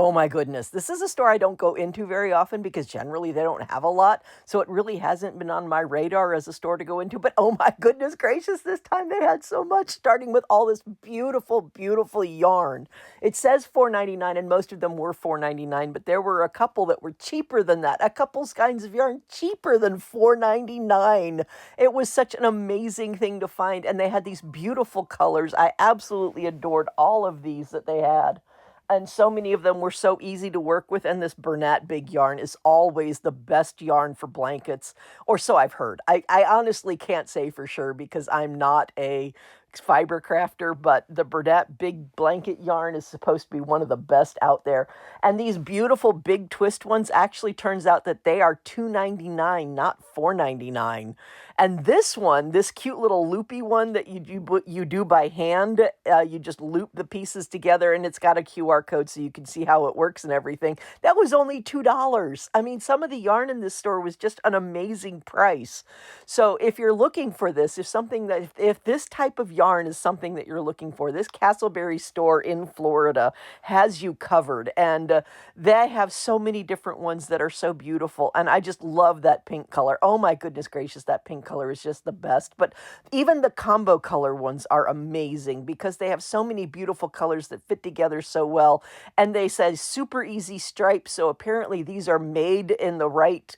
Oh my goodness. This is a store I don't go into very often because generally they don't have a lot. So it really hasn't been on my radar as a store to go into. But oh my goodness gracious, this time they had so much, starting with all this beautiful, beautiful yarn. It says $4.99 and most of them were $4.99, but there were a couple that were cheaper than that. A couple kinds of yarn cheaper than $4.99. It was such an amazing thing to find. And they had these beautiful colors. I absolutely adored all of these that they had. And so many of them were so easy to work with. And this Bernat big yarn is always the best yarn for blankets, or so I've heard. I honestly can't say for sure because I'm not a fiber crafter, but the Bernat big blanket yarn is supposed to be one of the best out there. And these beautiful big twist ones, actually turns out that they are $2.99, not $4.99. And this one, this cute little loopy one that you do by hand, you just loop the pieces together and it's got a QR code so you can see how it works and everything. That was only $2. I mean, some of the yarn in this store was just an amazing price. So if you're looking for this, if this type of yarn is something that you're looking for, this Castleberry store in Florida has you covered. And they have so many different ones that are so beautiful. And I just love that pink color. Oh my goodness gracious, that pink color is just the best. But even the combo color ones are amazing because they have so many beautiful colors that fit together so well. And they say super easy stripes. So apparently these are made in the right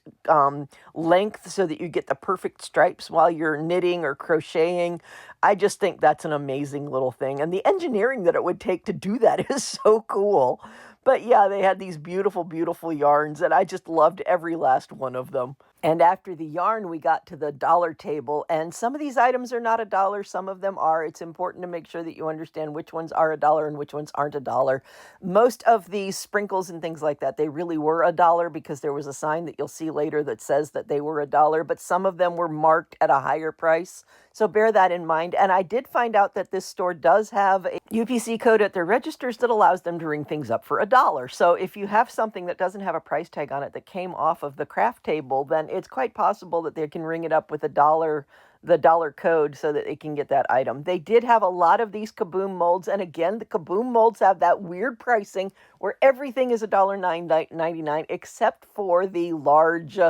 length so that you get the perfect stripes while you're knitting or crocheting. I just think that's an amazing little thing. And the engineering that it would take to do that is so cool. But yeah, they had these beautiful, beautiful yarns, and I just loved every last one of them. And after the yarn, we got to the dollar table, and some of these items are not $1, some of them are. It's important to make sure that you understand which ones are $1 and which ones aren't $1. Most of these sprinkles and things like that, they really were $1 because there was a sign that you'll see later that says that they were $1, but some of them were marked at a higher price. So bear that in mind. And I did find out that this store does have a UPC code at their registers that allows them to ring things up for $1. So if you have something that doesn't have a price tag on it that came off of the craft table, then it's quite possible that they can ring it up with $1, the dollar code, so that they can get that item. They did have a lot of these Kaboom molds. And again, the Kaboom molds have that weird pricing where everything is $1.99 except for the large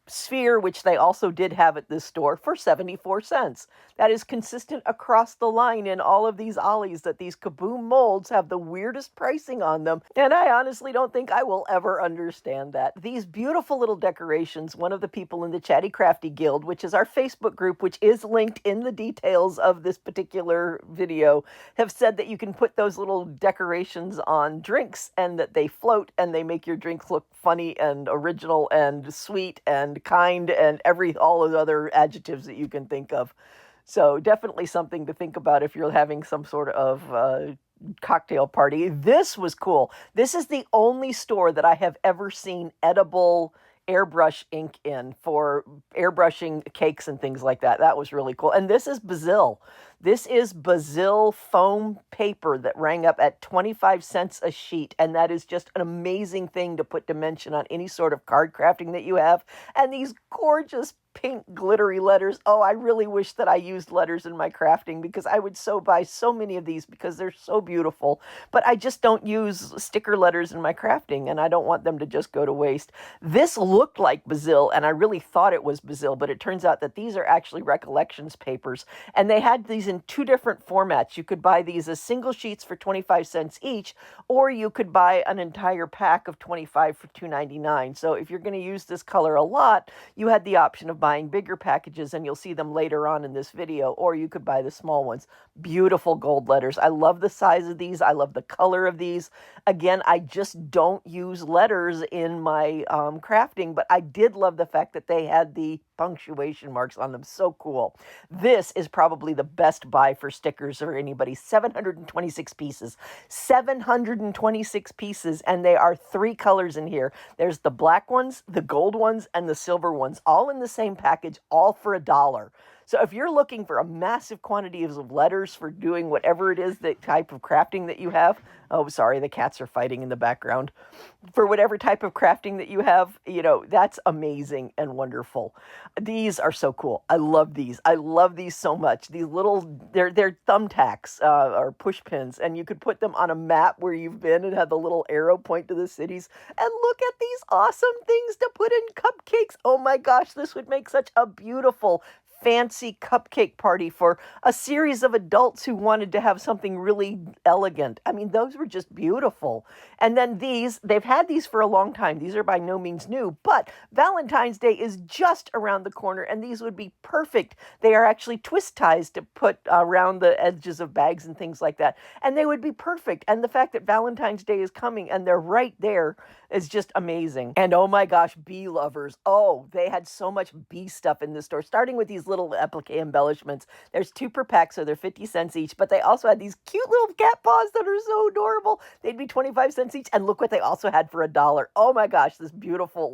sphere, which they also did have at this store for 74 cents. That is consistent across the line in all of these Ollies, that these Kaboom molds have the weirdest pricing on them. And I honestly don't think I will ever understand that. These beautiful little decorations, one of the people in the Chatty Crafty Guild, which is our Facebook group, which is linked in the details of this particular video, have said that you can put those little decorations on drinks and that they float and they make your drinks look funny and original and sweet and kind and all of the other adjectives that you can think of. So definitely something to think about if you're having some sort of cocktail party. This was cool. This is the only store that I have ever seen edible airbrush ink in for airbrushing cakes and things like that. That was really cool. And this is Basil. This is Basil foam paper that rang up at 25 cents a sheet. And that is just an amazing thing to put dimension on any sort of card crafting that you have. And these gorgeous pink glittery letters. Oh, I really wish that I used letters in my crafting because I would buy so many of these because they're so beautiful. But I just don't use sticker letters in my crafting and I don't want them to just go to waste. This looked like Basil and I really thought it was Basil, but it turns out that these are actually Recollections papers. And they had these in two different formats. You could buy these as single sheets for 25 cents each, or you could buy an entire pack of 25 for $2.99. So if you're going to use this color a lot, you had the option of buying bigger packages, and you'll see them later on in this video, or you could buy the small ones. Beautiful gold letters. I love the size of these. I love the color of these. Again, I just don't use letters in my crafting, but I did love the fact that they had the punctuation marks on them. So cool. This is probably the best buy for stickers for anybody. 726 pieces. 726 pieces, and they are 3 colors in here. There's the black ones, the gold ones, and the silver ones, all in the same package, all for $1. So if you're looking for a massive quantity of letters for doing whatever it is, the type of crafting that you have, oh, sorry, the cats are fighting in the background. For whatever type of crafting that you have, that's amazing and wonderful. These are so cool. I love these. I love these so much. These little, they're thumbtacks or push pins, and you could put them on a map where you've been and have the little arrow point to the cities. And look at these awesome things to put in cupcakes. Oh my gosh, this would make such a beautiful fancy cupcake party for a series of adults who wanted to have something really elegant. I mean, those were just beautiful. And then they've had these for a long time. These are by no means new, but Valentine's Day is just around the corner, and these would be perfect. They are actually twist ties to put around the edges of bags and things like that, and they would be perfect. And the fact that Valentine's Day is coming and they're right there is just amazing. And oh my gosh, bee lovers. Oh, they had so much bee stuff in this store, starting with these little applique embellishments. There's 2 per pack, so they're 50 cents each, but they also had these cute little cat paws that are so adorable. They'd be 25 cents each, and look what they also had for $1. Oh my gosh, this beautiful,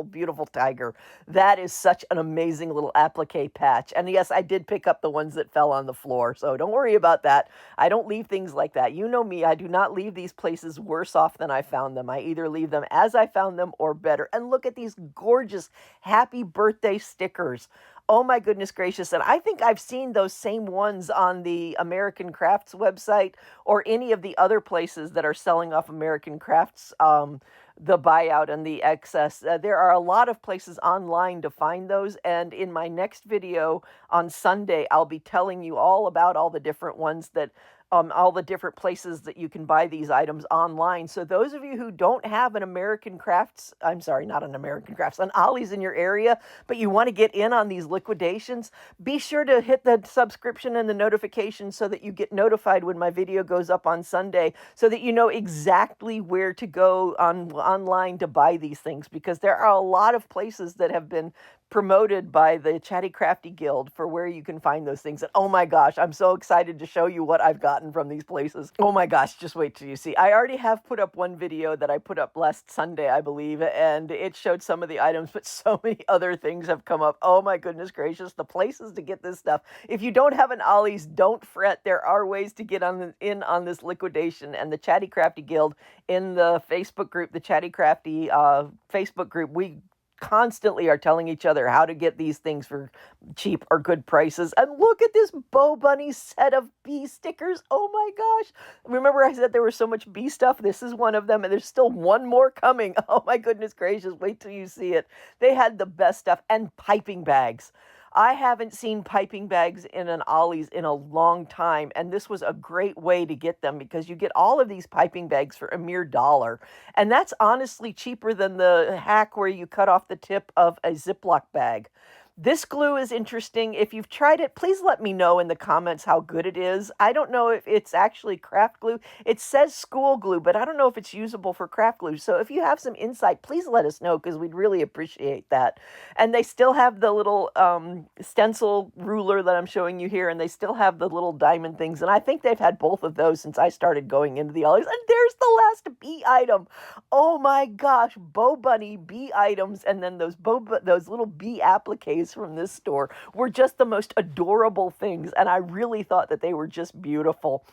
beautiful tiger. That is such an amazing little applique patch. And yes, I did pick up the ones that fell on the floor, so don't worry about that. I don't leave things like that. You know me, I do not leave these places worse off than I found them. I either leave them as I found them or better. And look at these gorgeous happy birthday stickers. Oh my goodness gracious. And I think I've seen those same ones on the American Crafts website or any of the other places that are selling off American Crafts, the buyout and the excess. There are a lot of places online to find those. And in my next video on Sunday, I'll be telling you all about all the different ones that all the different places that you can buy these items online. So those of you who don't have an American Crafts, I'm sorry, not an American Crafts, an Ollie's in your area, but you want to get in on these liquidations, be sure to hit the subscription and the notification so that you get notified when my video goes up on Sunday, so that you know exactly where to go online to buy these things, because there are a lot of places that have been promoted by the Chatty Crafty Guild for where you can find those things. And oh my gosh, I'm so excited to show you what I've gotten from these places. Oh my gosh, just wait till you see. I already have put up one video that I put up last Sunday, I believe, and it showed some of the items, but so many other things have come up. Oh my goodness gracious, the places to get this stuff. If you don't have an Ollie's, don't fret. There are ways to get in on this liquidation, and the Chatty Crafty Guild in the Facebook group, the Chatty Crafty Facebook group, we constantly are telling each other how to get these things for cheap or good prices. And look at this Bow Bunny set of bee stickers. Oh my gosh. Remember I said there was so much bee stuff? This is one of them, and there's still one more coming. Oh my goodness gracious. Wait till you see it. They had the best stuff. And piping bags. I haven't seen piping bags in an Ollie's in a long time, and this was a great way to get them because you get all of these piping bags for a mere $1. And that's honestly cheaper than the hack where you cut off the tip of a Ziploc bag. This glue is interesting. If you've tried it, please let me know in the comments how good it is. I don't know if it's actually craft glue. It says school glue, but I don't know if it's usable for craft glue. So if you have some insight, please let us know because we'd really appreciate that. And they still have the little stencil ruler that I'm showing you here, and they still have the little diamond things. And I think they've had both of those since I started going into the Ollies. And there's the last bee item. Oh my gosh, Bow Bunny bee items, and then those little bee appliques from this store were just the most adorable things, and I really thought that they were just beautiful.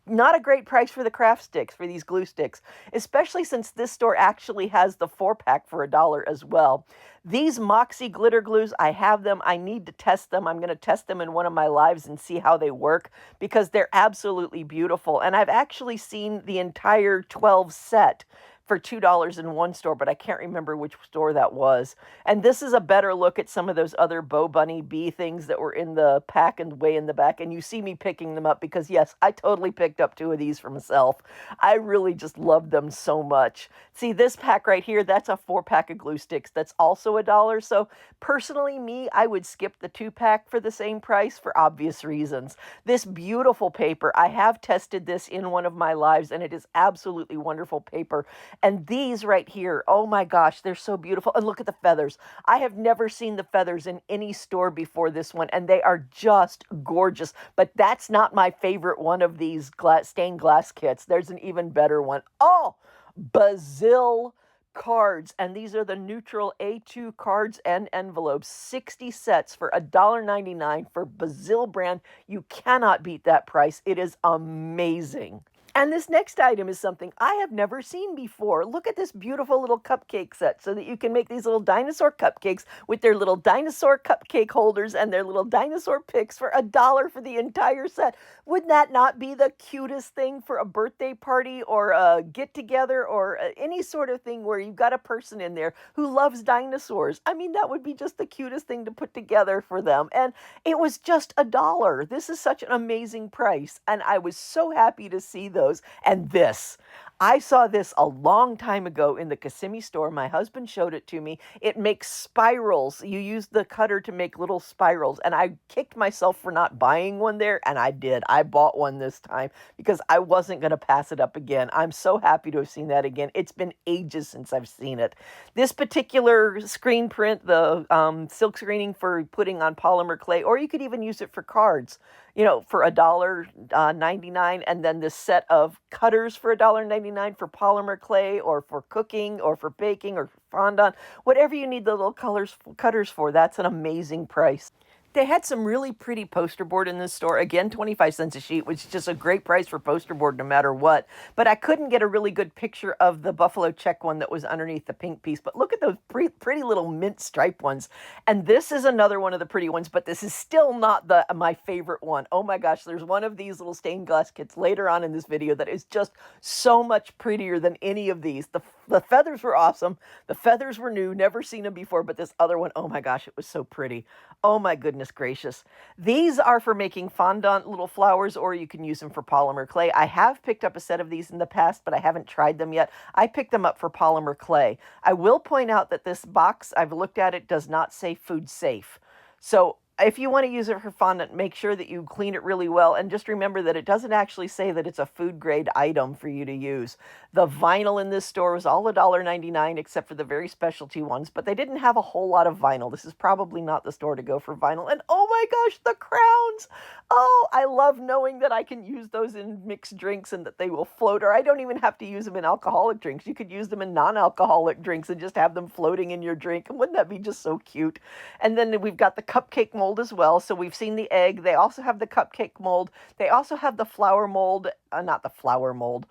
Not a great price for the craft sticks, for these glue sticks, especially since this store actually has the 4-pack for $1 as well. These Moxie glitter glues, I have them. I need to test them. I'm going to test them in one of my lives and see how they work because they're absolutely beautiful. And I've actually seen the entire 12 set for $2 in one store, but I can't remember which store that was. And this is a better look at some of those other Bow Bunny bee things that were in the pack and way in the back. And you see me picking them up because, yes, I totally picked up 2 of these for myself. I really just love them so much. See, this pack right here, that's a 4-pack of glue sticks. That's also $1. So personally, me, I would skip the 2-pack for the same price for obvious reasons. This beautiful paper, I have tested this in one of my lives, and it is absolutely wonderful paper. And these right here, oh my gosh, they're so beautiful. And look at the feathers. I have never seen the feathers in any store before this one, and they are just gorgeous. But that's not my favorite one of these stained glass kits. There's an even better one. Oh, Basil cards, and these are the neutral A2 cards and envelopes, 60 sets for $1.99 for Bazil brand. You cannot beat that price. It is amazing. And this next item is something I have never seen before. Look at this beautiful little cupcake set so that you can make these little dinosaur cupcakes with their little dinosaur cupcake holders and their little dinosaur picks for $1 for the entire set. Would that not be the cutest thing for a birthday party or a get together or any sort of thing where you've got a person in there who loves dinosaurs? I mean, that would be just the cutest thing to put together for them. And it was just $1. This is such an amazing price. And I was so happy to see those. And this, I saw this a long time ago in the Kissimmee store. My husband showed it to me. It makes spirals. You use the cutter to make little spirals. And I kicked myself for not buying one there, and I did. I bought one this time because I wasn't going to pass it up again. I'm so happy to have seen that again. It's been ages since I've seen it. This particular screen print, the silk screening for putting on polymer clay, or you could even use it for cards, you know, for $1.99, and then this set of cutters for $1.99 for polymer clay or for cooking or for baking or fondant, whatever you need the little cutters for. That's an amazing price. They had some really pretty poster board in this store. Again, 25 cents a sheet, which is just a great price for poster board no matter what. But I couldn't get a really good picture of the buffalo check one that was underneath the pink piece. But look at those pretty little mint stripe ones. And this is another one of the pretty ones, but this is still not my favorite one. Oh my gosh, there's one of these little stained glass kits later on in this video that is just so much prettier than any of these. The feathers were awesome. The feathers were new, never seen them before, but this other one, oh my gosh, it was so pretty. Oh my goodness gracious. These are for making fondant little flowers, or you can use them for polymer clay. I have picked up a set of these in the past, but I haven't tried them yet. I picked them up for polymer clay. I will point out that this box, I've looked at it, does not say food safe. So if you want to use it for fondant, make sure that you clean it really well. And just remember that it doesn't actually say that it's a food grade item for you to use. The vinyl in this store was all $1.99 except for the very specialty ones, but they didn't have a whole lot of vinyl. This is probably not the store to go for vinyl. And oh my gosh, the crowns. Oh, I love knowing that I can use those in mixed drinks and that they will float, or I don't even have to use them in alcoholic drinks. You could use them in non-alcoholic drinks and just have them floating in your drink. And wouldn't that be just so cute? And then we've got the cupcake mold as well. So we've seen the egg. They also have the cupcake mold. They also have the flower mold, not the flower mold.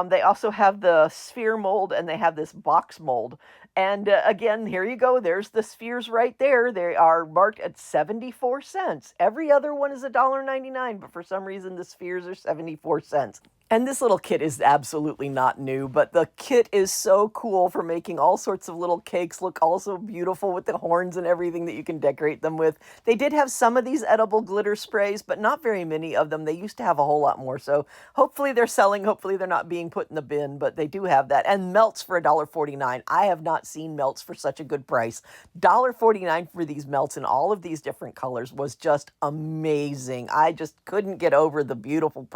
They also have the sphere mold, and they have this box mold. And again, here you go. There's the spheres right there. They are marked at 74 cents. Every other one is $1.99, but for some reason the spheres are 74 cents. And this little kit is absolutely not new, but the kit is so cool for making all sorts of little cakes look also beautiful with the horns and everything that you can decorate them with. They did have some of these edible glitter sprays, but not very many of them. They used to have a whole lot more. So hopefully they're selling. Hopefully they're not being put in the bin, but they do have that. And melts for $1.49. I have not seen melts for such a good price. $1.49 for these melts in all of these different colors was just amazing. I just couldn't get over the beautiful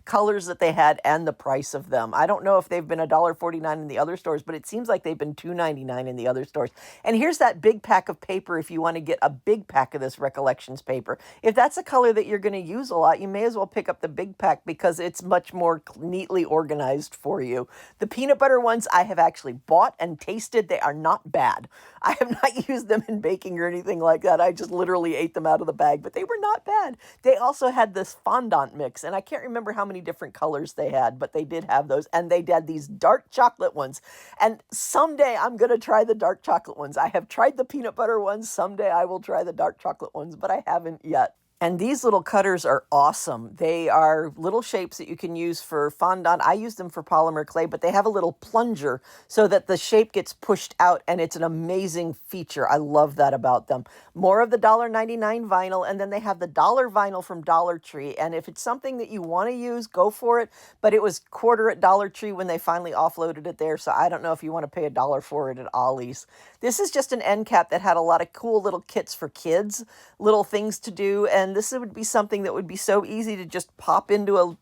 colors that they had and the price of them. I don't know if they've been $1.49 in the other stores, but it seems like they've been $2.99 in the other stores. And here's that big pack of paper if you want to get a big pack of this Recollections paper. If that's a color that you're going to use a lot, you may as well pick up the big pack because it's much more neatly organized for you. The peanut butter ones I have actually bought and tasted. They are not bad. I have not used them in baking or anything like that. I just literally ate them out of the bag, but they were not bad. They also had this fondant mix, and I can't remember how many different colors they had, but they did have those, and they had these dark chocolate ones. And someday I'm going to try the dark chocolate ones. I have tried the peanut butter ones. Someday I will try the dark chocolate ones, but I haven't yet. And these little cutters are awesome. They are little shapes that you can use for fondant. I use them for polymer clay, but they have a little plunger so that the shape gets pushed out, and it's an amazing feature. I love that about them. More of the $1.99 vinyl, and then they have the dollar vinyl from Dollar Tree. And if it's something that you want to use, go for it. But it was quarter at Dollar Tree when they finally offloaded it there, so I don't know if you want to pay $1 for it at Ollie's. This is just an end cap that had a lot of cool little kits for kids, little things to do, and this would be something that would be so easy to just pop into a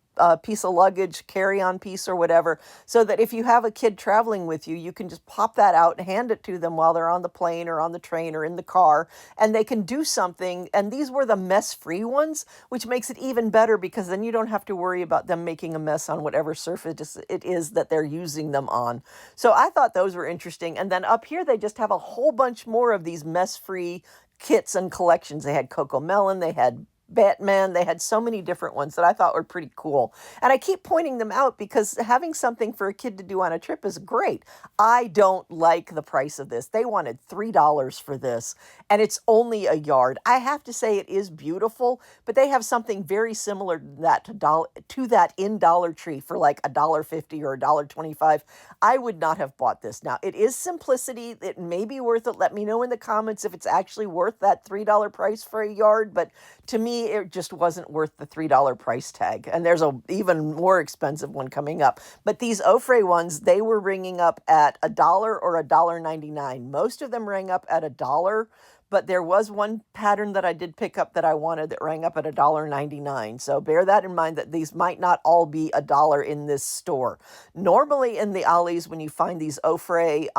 piece of luggage, carry-on piece or whatever, so that if you have a kid traveling with you, you can just pop that out and hand it to them while they're on the plane or on the train or in the car, and they can do something. And these were the mess-free ones, which makes it even better because then you don't have to worry about them making a mess on whatever surface it is that they're using them on. So I thought those were interesting. And then up here, they just have a whole bunch more of these mess-free kits and collections. They had Coco Melon, they had Batman, they had so many different ones that I thought were pretty cool. And I keep pointing them out because having something for a kid to do on a trip is great. I don't like the price of this. They wanted $3 for this, and it's only a yard. I have to say it is beautiful, but they have something very similar to that in Dollar Tree for like $1.50 or $1.25. I would not have bought this. Now, it is simplicity. It may be worth it. Let me know in the comments if it's actually worth that $3 price for a yard, but to me, it just wasn't worth the $3 price tag. And there's a even more expensive one coming up. But these Ofre ones, they were ringing up at $1 or $1.99. Most of them rang up at $1, but there was one pattern that I did pick up that I wanted that rang up at $1.99. So bear that in mind that these might not all be $1 in this store. Normally in the Ollies, when you find these Ofre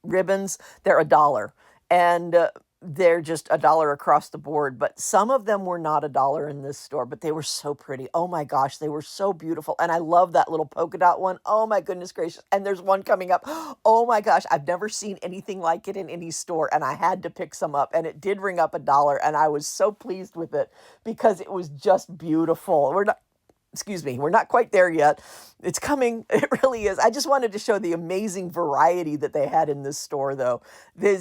ribbons, they're $1. And they're just $1 across the board, but some of them were not $1 in this store, but they were so pretty. Oh my gosh, they were so beautiful. And I love that little polka dot one. Oh my goodness gracious. And there's one coming up. Oh my gosh, I've never seen anything like it in any store, and I had to pick some up, and it did ring up $1, and I was so pleased with it because it was just beautiful. We're not quite there yet. It's coming. It really is. I just wanted to show the amazing variety that they had in this store, though.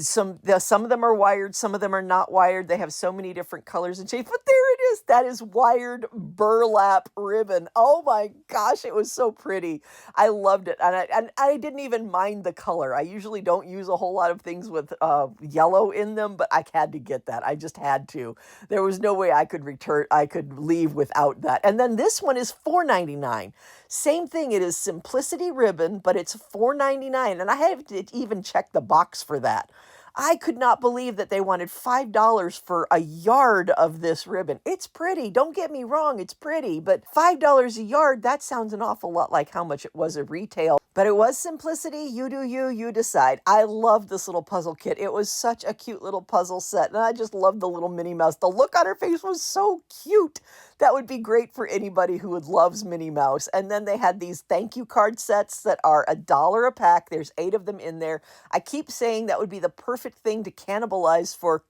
Some of them are wired, some of them are not wired. They have so many different colors and shapes, but there it is. That is wired burlap ribbon. Oh my gosh, it was so pretty. I loved it. And I didn't even mind the color. I usually don't use a whole lot of things with yellow in them, but I had to get that. I just had to. There was no way I could leave without that. And then this one is $4.99. Same thing. It is simplicity ribbon, but it's $4.99. And I had to even check the box for that. I could not believe that they wanted $5 for a yard of this ribbon. It's pretty. Don't get me wrong. It's pretty, but $5 a yard, that sounds an awful lot like how much it was at retail. But it was simplicity. You do you, you decide. I love this little puzzle kit. It was such a cute little puzzle set. And I just love the little Minnie Mouse. The look on her face was so cute. That would be great for anybody who loves Minnie Mouse. And then they had these thank you card sets that are $1 a pack. There's 8 of them in there. I keep saying that would be the perfect thing to cannibalize for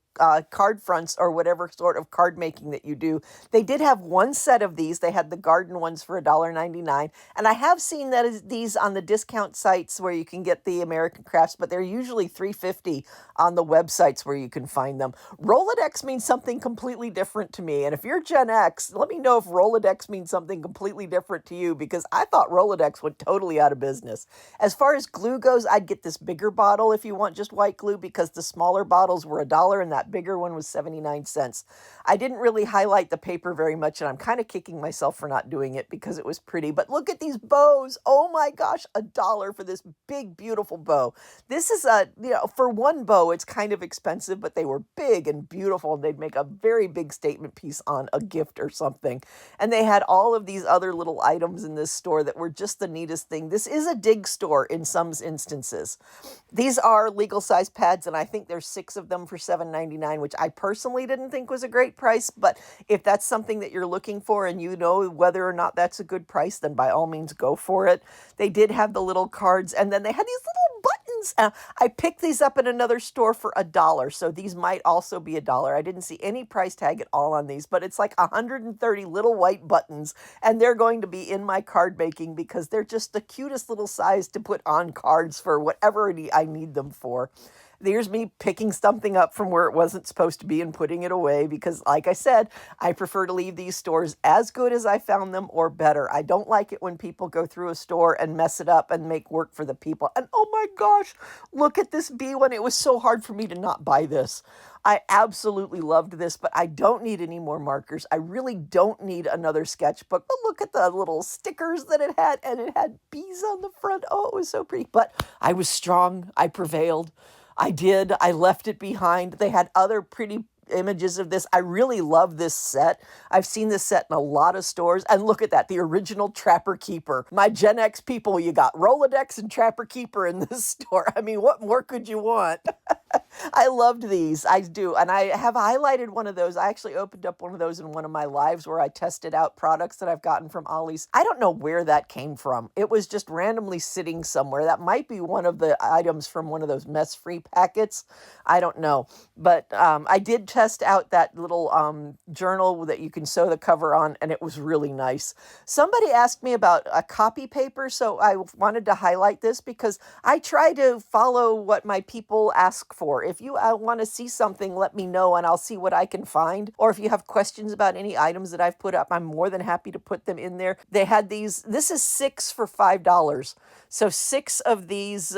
card fronts or whatever sort of card making that you do. They did have one set of these. They had the garden ones for $1.99. And I have seen these on the discount sites where you can get the American Crafts, but they're usually $3.50 on the websites where you can find them. Rolodex means something completely different to me. And if you're Gen X, let me know if Rolodex means something completely different to you, because I thought Rolodex went totally out of business. As far as glue goes, I'd get this bigger bottle if you want just white glue, because the smaller bottles were $1 and that bigger one was 79 cents. I didn't really highlight the paper very much, and I'm kind of kicking myself for not doing it because it was pretty. But look at these bows. Oh my gosh, $1 for this big, beautiful bow. This is for one bow, it's kind of expensive, but they were big and beautiful, and they'd make a very big statement piece on a gift or something. And they had all of these other little items in this store that were just the neatest thing. This is a dig store in some instances. These are legal size pads, and I think there's 6 of them for $7.99, which I personally didn't think was a great price. But if that's something that you're looking for and you know whether or not that's a good price, then by all means go for it. They did have the little cards, and then they had these little buttons. I picked these up in another store for $1, so these might also be $1. I didn't see any price tag at all on these, but it's like 130 little white buttons, and they're going to be in my card making because they're just the cutest little size to put on cards for whatever I need them for. There's me picking something up from where it wasn't supposed to be and putting it away because, like I said, I prefer to leave these stores as good as I found them or better. I don't like it when people go through a store and mess it up and make work for the people. And oh my gosh, look at this bee one. It was so hard for me to not buy this. I absolutely loved this, but I don't need any more markers. I really don't need another sketchbook. But look at the little stickers that it had, and it had bees on the front. Oh, it was so pretty. But I was strong. I prevailed. I did. I left it behind. They had other pretty images of this. I really love this set. I've seen this set in a lot of stores. And look at that, the original Trapper Keeper. My Gen X people, you got Rolodex and Trapper Keeper in this store. I mean, what more could you want? I loved these. I do. And I have highlighted one of those. I actually opened up one of those in one of my lives where I tested out products that I've gotten from Ollie's. I don't know where that came from. It was just randomly sitting somewhere. That might be one of the items from one of those mess-free packets. I don't know. But I did test out that little journal that you can sew the cover on, and it was really nice. Somebody asked me about a copy paper, so I wanted to highlight this because I try to follow what my people ask for. If you want to see something, let me know and I'll see what I can find. Or if you have questions about any items that I've put up, I'm more than happy to put them in there. They had these, this is 6 for $5. So 6 of these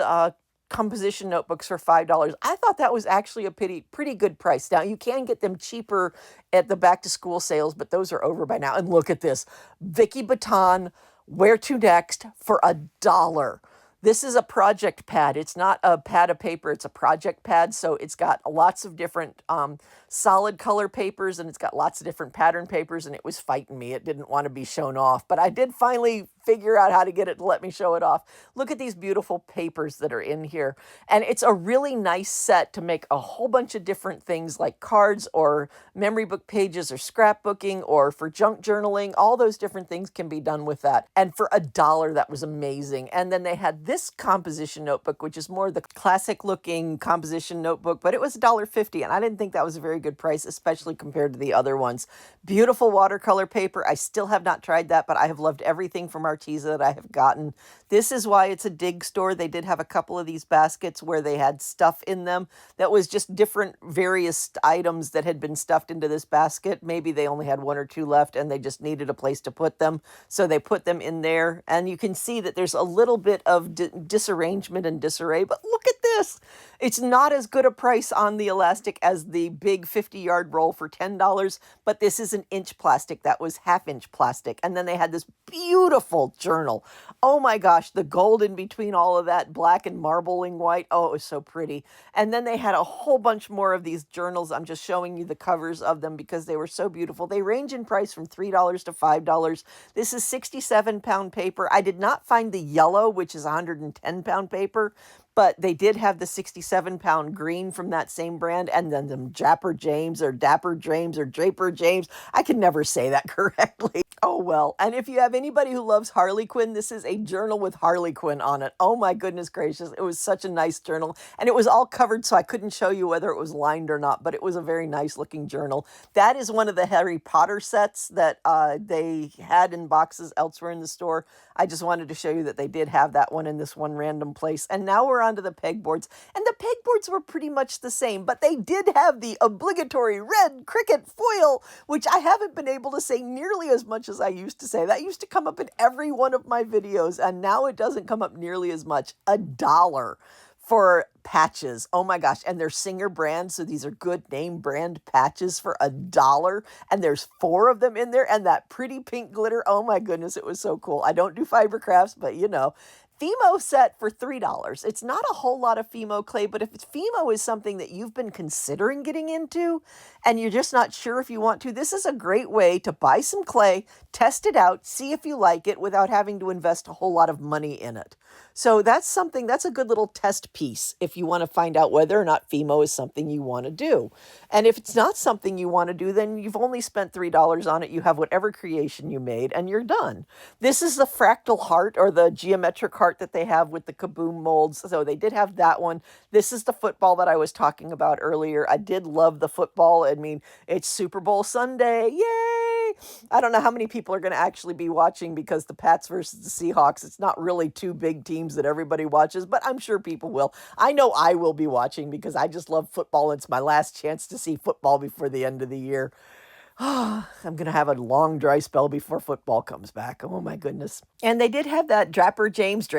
composition notebooks for $5. I thought that was actually a pretty good price. Now, you can get them cheaper at the back to school sales, but those are over by now. And look at this, Vicky Baton, Where to Next for $1. This is a project pad. It's not a pad of paper. It's a project pad. So it's got lots of different solid color papers, and it's got lots of different pattern papers, and it was fighting me. It didn't want to be shown off, but I did finally figure out how to get it to let me show it off. Look at these beautiful papers that are in here. And it's a really nice set to make a whole bunch of different things like cards or memory book pages or scrapbooking or for junk journaling. All those different things can be done with that. And for $1, that was amazing. And then they had this composition notebook, which is more the classic looking composition notebook, but it was $1.50. And I didn't think that was a very good price, especially compared to the other ones. Beautiful watercolor paper. I still have not tried that, but I have loved everything from Arteza that I have gotten. This is why it's a dig store. They did have a couple of these baskets where they had stuff in them that was just different various items that had been stuffed into this basket. Maybe they only had 1 or 2 left and they just needed a place to put them. So they put them in there, and you can see that there's a little bit of disarrangement and disarray, but look at this. It's not as good a price on the elastic as the big 50-yard roll for $10, but this is an inch plastic. That was half-inch plastic. And then they had this beautiful journal. Oh my gosh, the gold in between all of that black and marbling white. Oh, it was so pretty. And then they had a whole bunch more of these journals. I'm just showing you the covers of them because they were so beautiful. They range in price from $3 to $5. This is 67-pound paper. I did not find the yellow, which is 110-pound paper, but they did have the 67-pound green from that same brand, and then the Japper James or Dapper James or Draper James. I can never say that correctly. Oh well. And if you have anybody who loves Harley Quinn, this is a journal with Harley Quinn on it. Oh my goodness gracious. It was such a nice journal, and it was all covered, so I couldn't show you whether it was lined or not, but it was a very nice looking journal. That is one of the Harry Potter sets that they had in boxes elsewhere in the store. I just wanted to show you that they did have that one in this one random place. And now we're onto the pegboards. And the pegboards were pretty much the same, but they did have the obligatory red cricket foil, which I haven't been able to say nearly as much as I used to say. That used to come up in every one of my videos, and now it doesn't come up nearly as much. $1 for patches. Oh my gosh. And they're Singer brand. So these are good name brand patches for $1. And there's 4 of them in there. And that pretty pink glitter. Oh my goodness. It was so cool. I don't do Fibercrafts, but you know. Fimo set for $3. It's not a whole lot of Fimo clay, but if Fimo is something that you've been considering getting into and you're just not sure if you want to, this is a great way to buy some clay, test it out, see if you like it without having to invest a whole lot of money in it. So that's a good little test piece if you want to find out whether or not Fimo is something you want to do. And if it's not something you want to do, then you've only spent $3 on it. You have whatever creation you made and you're done. This is the fractal heart or the geometric heart that they have with the kaboom molds. So they did have that one. This is the football that I was talking about earlier. I did love the football. I mean, it's Super Bowl Sunday. Yay! I don't know how many people are going to actually be watching because the Pats versus the Seahawks, it's not really 2 big teams that everybody watches, but I'm sure people will. I know I will be watching because I just love football. It's my last chance to see football before the end of the year. I'm going to have a long dry spell before football comes back. Oh my goodness. And they did have that Draper James,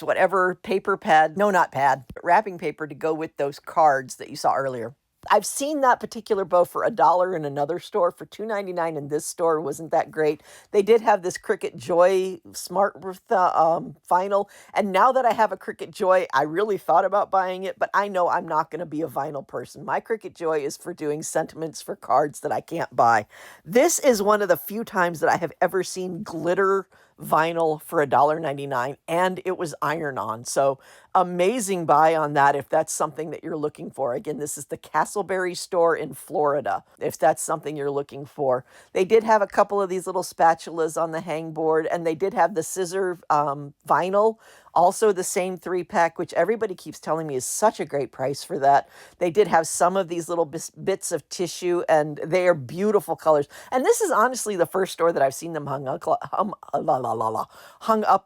whatever paper pad. No, not pad, but wrapping paper to go with those cards that you saw earlier. I've seen that particular bow for $1 in another store, for $2.99 in this store. Wasn't that great? They did have this Cricut Joy Smart vinyl, and now that I have a Cricut Joy, I really thought about buying it, but I know I'm not going to be a vinyl person. My Cricut Joy is for doing sentiments for cards that I can't buy. This is one of the few times that I have ever seen glitter vinyl for $1.99, and it was iron-on. So amazing buy on that if that's something that you're looking for. Again, this is the Castleberry store in Florida, if that's something you're looking for. They did have a couple of these little spatulas on the hangboard, and they did have the scissor vinyl, also the same 3-pack, which everybody keeps telling me is such a great price for that. They did have some of these little bits of tissue, and they are beautiful colors. And this is honestly the first store that I've seen them hung up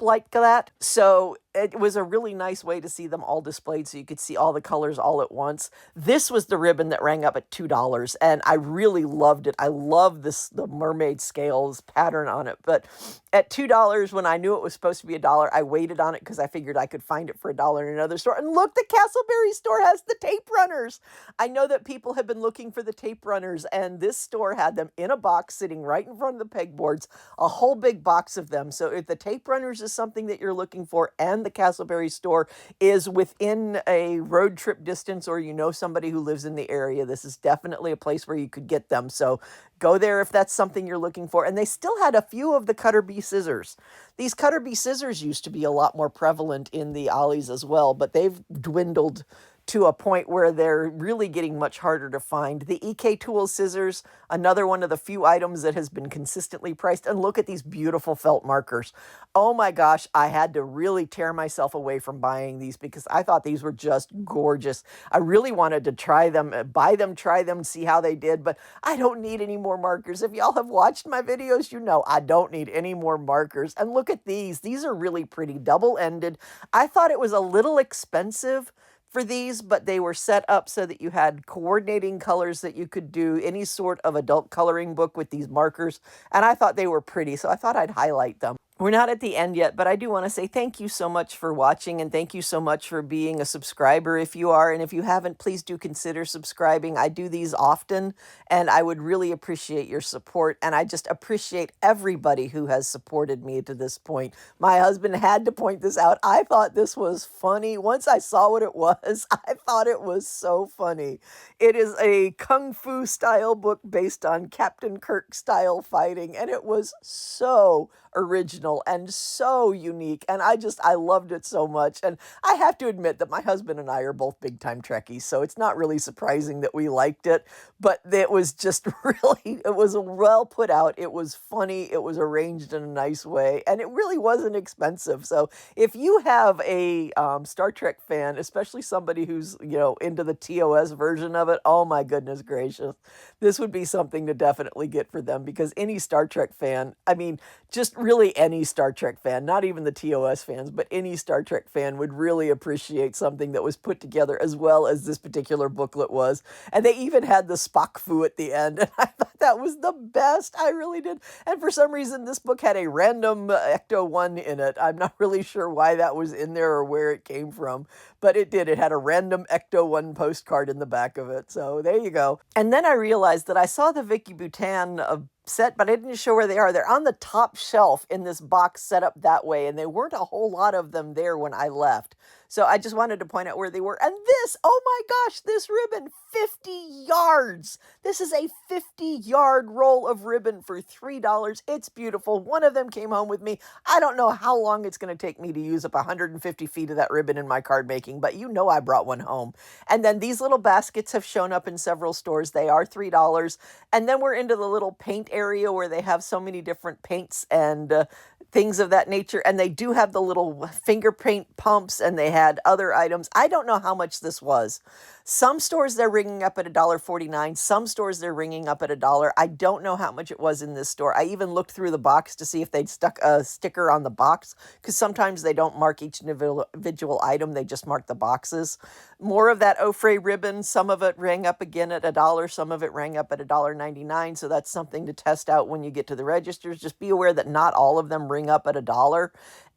like that. So it was a really nice way to see them all displayed so you could see all the colors all at once. This was the ribbon that rang up at $2, and I really loved it. I love the mermaid scales pattern on it. But at $2, when I knew it was supposed to be $1, I waited on it because I figured I could find it for $1 in another store. And look, the Castleberry store has the tape runners. I know that people have been looking for the tape runners, and this store had them in a box sitting right in front of the pegboards, a whole big box of them. So if the tape runners is something that you're looking for, and the Castleberry store is within a road trip distance, or you know somebody who lives in the area, this is definitely a place where you could get them. So go there if that's something you're looking for. And they still had a few of the Cutter Bee scissors. These Cutter Bee scissors used to be a lot more prevalent in the Ollies as well, but they've dwindled to a point where they're really getting much harder to find. The EK Tools scissors, another one of the few items that has been consistently priced. And look at these beautiful felt markers. Oh my gosh, I had to really tear myself away from buying these because I thought these were just gorgeous. I really wanted to try them, buy them, try them, see how they did, but I don't need any more markers. If y'all have watched my videos, you know I don't need any more markers. And look at these. These are really pretty, double-ended. I thought it was a little expensive for these, but they were set up so that you had coordinating colors that you could do any sort of adult coloring book with these markers. And I thought they were pretty, so I thought I'd highlight them. We're not at the end yet, but I do want to say thank you so much for watching, and thank you so much for being a subscriber if you are. And if you haven't, please do consider subscribing. I do these often, and I would really appreciate your support. And I just appreciate everybody who has supported me to this point. My husband had to point this out. I thought this was funny. Once I saw what it was, I thought it was so funny. It is a Kung Fu style book based on Captain Kirk style fighting, and it was so original and so unique, and I loved it so much. And I have to admit that my husband and I are both big time Trekkies, so it's not really surprising that we liked it, but it was just really, it was well put out, it was funny, it was arranged in a nice way, and it really wasn't expensive. So if you have a Star Trek fan, especially somebody who's, you know, into the TOS version of it, oh my goodness gracious, this would be something to definitely get for them, because any Star Trek fan, I mean, just really any Star Trek fan, not even the TOS fans, but any Star Trek fan would really appreciate something that was put together as well as this particular booklet was. And they even had the Spock foo at the end, and I thought that was the best. I really did. And for some reason, this book had a random Ecto-1 in it. I'm not really sure why that was in there or where it came from, but it did. It had a random Ecto-1 postcard in the back of it. So there you go. And then I realized that I saw the Vicky Butan set, but I didn't show where they are. They're on the top shelf in this box set up that way, and there weren't a whole lot of them there when I left. So I just wanted to point out where they were. And this, oh my gosh, this ribbon, 50 yards. This is a 50-yard roll of ribbon for $3. It's beautiful. One of them came home with me. I don't know how long it's going to take me to use up 150 feet of that ribbon in my card making, but you know I brought one home. And then these little baskets have shown up in several stores. They are $3. And then we're into the little paint area where they have so many different paints and things of that nature. And they do have the little finger paint pumps, and they had other items. I don't know how much this was. Some stores they're ringing up at $1.49. Some stores they're ringing up at $1. I don't know how much it was in this store. I even looked through the box to see if they'd stuck a sticker on the box, because sometimes they don't mark each individual item. They just mark the boxes. More of that Ofray ribbon. Some of it rang up again at $1. Some of it rang up at $1.99. So that's something to test out when you get to the registers. Just be aware that not all of them ring up at $1.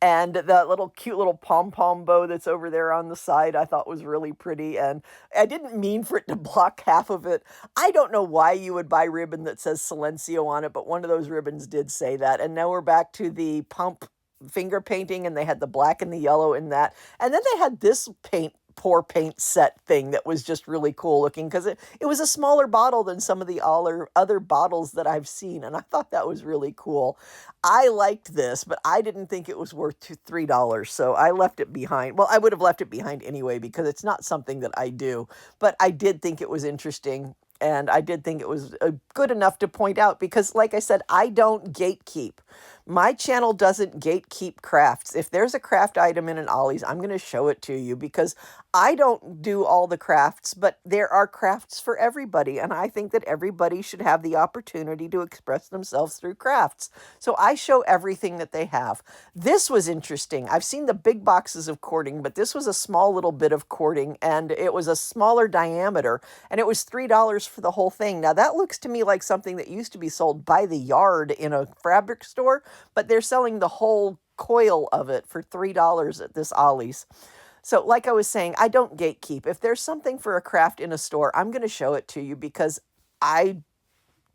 And that little cute little pom-pom bow that's over there on the side, I thought was really pretty. And I didn't mean for it to block half of it. I don't know why you would buy ribbon that says Silencio on it, but one of those ribbons did say that. And now we're back to the pump finger painting, and they had the black and the yellow in that. And then they had this pour paint set thing that was just really cool looking because it was a smaller bottle than some of the other bottles that I've seen, and I thought that was really cool. I liked this, but I didn't think it was worth $3, so I left it behind. Well, I would have left it behind anyway because it's not something that I do, but I did think it was interesting. And I did think it was good enough to point out because, like I said, I don't gatekeep. My channel doesn't gatekeep crafts. If there's a craft item in an Ollie's, I'm going to show it to you because I don't do all the crafts, but there are crafts for everybody. And I think that everybody should have the opportunity to express themselves through crafts. So I show everything that they have. This was interesting. I've seen the big boxes of cording, but this was a small little bit of cording, and it was a smaller diameter, and it was $3 for the whole thing. Now, that looks to me like something that used to be sold by the yard in a fabric store, but they're selling the whole coil of it for $3 at this Ollie's. So like I was saying, I don't gatekeep. If there's something for a craft in a store, I'm going to show it to you because I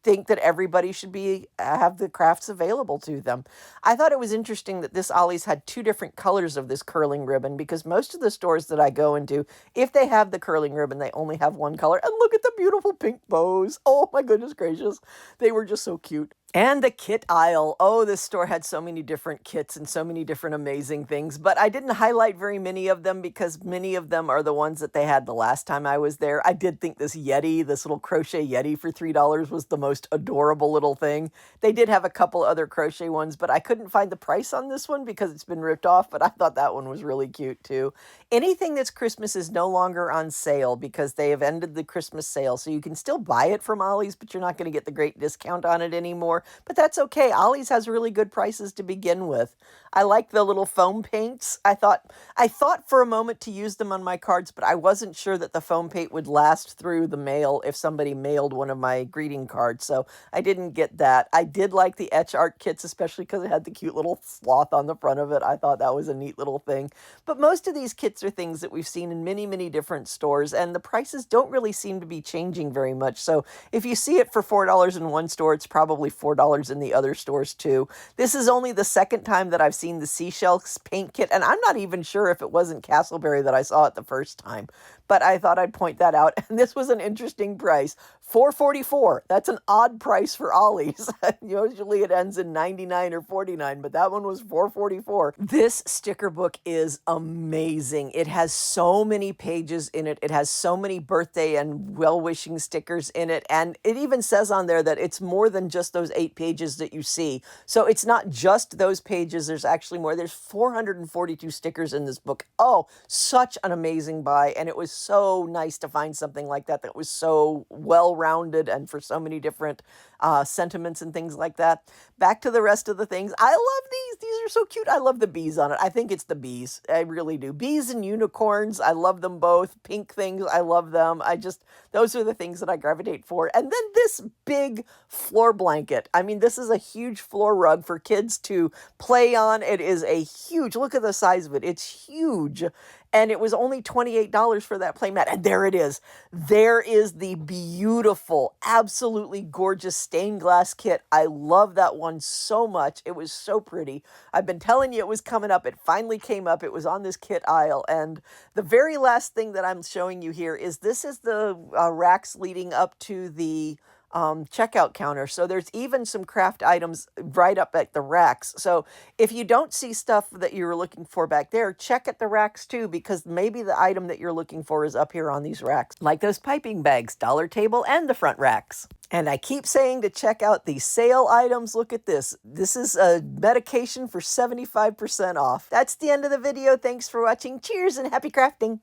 think that everybody should have the crafts available to them. I thought it was interesting that this Ollie's had two different colors of this curling ribbon because most of the stores that I go into, if they have the curling ribbon, they only have one color. And look at the beautiful pink bows. Oh my goodness gracious. They were just so cute. And the kit aisle. Oh, this store had so many different kits and so many different amazing things, but I didn't highlight very many of them because many of them are the ones that they had the last time I was there. I did think this Yeti, this little crochet Yeti for $3 was the most adorable little thing. They did have a couple other crochet ones, but I couldn't find the price on this one because it's been ripped off, but I thought that one was really cute too. Anything that's Christmas is no longer on sale because they have ended the Christmas sale, so you can still buy it from Ollie's, but you're not going to get the great discount on it anymore. But that's okay. Ollie's has really good prices to begin with. I like the little foam paints. I thought for a moment to use them on my cards, but I wasn't sure that the foam paint would last through the mail if somebody mailed one of my greeting cards, so I didn't get that. I did like the etch art kits, especially because it had the cute little sloth on the front of it. I thought that was a neat little thing. But most of these kits are things that we've seen in many, many different stores, and the prices don't really seem to be changing very much. So if you see it for $4 in one store, it's probably $4 in the other stores too. This is only the second time that I've seen the seashells paint kit, and I'm not even sure if it wasn't Castleberry that I saw it the first time, but I thought I'd point that out. And this was an interesting price, $4.44. That's an odd price for Ollie's. Usually it ends in 99 or 49, but that one was $4.44. This sticker book is amazing. It has so many pages in it. It has so many birthday and well-wishing stickers in it, and it even says on there that it's more than just those 8 pages that you see. So it's not just those pages. There's actually more. There's 442 stickers in this book. Oh, such an amazing buy, and it was so nice to find something like that that was so well-rounded and for so many different sentiments and things like that. Back to the rest of the things. I love these. These are so cute. I love the bees on it. I think it's the bees. I really do. Bees and unicorns. I love them both. Pink things. I love them. Those are the things that I gravitate for. And then this big floor blanket. I mean, this is a huge floor rug for kids to play on. It is a huge, look at the size of it. It's huge. And it was only $28 for that playmat. And there it is. There is the beautiful, absolutely gorgeous stained glass kit. I love that one so much. It was so pretty. I've been telling you it was coming up. It finally came up. It was on this kit aisle. And the very last thing that I'm showing you here is this is the racks leading up to the checkout counter. So there's even some craft items right up at the racks. So if you don't see stuff that you were looking for back there, check at the racks too, because maybe the item that you're looking for is up here on these racks, like those piping bags, dollar table, and the front racks. And I keep saying to check out the sale items. Look at this. This is a medication for 75% off. That's the end of the video. Thanks for watching. Cheers and happy crafting.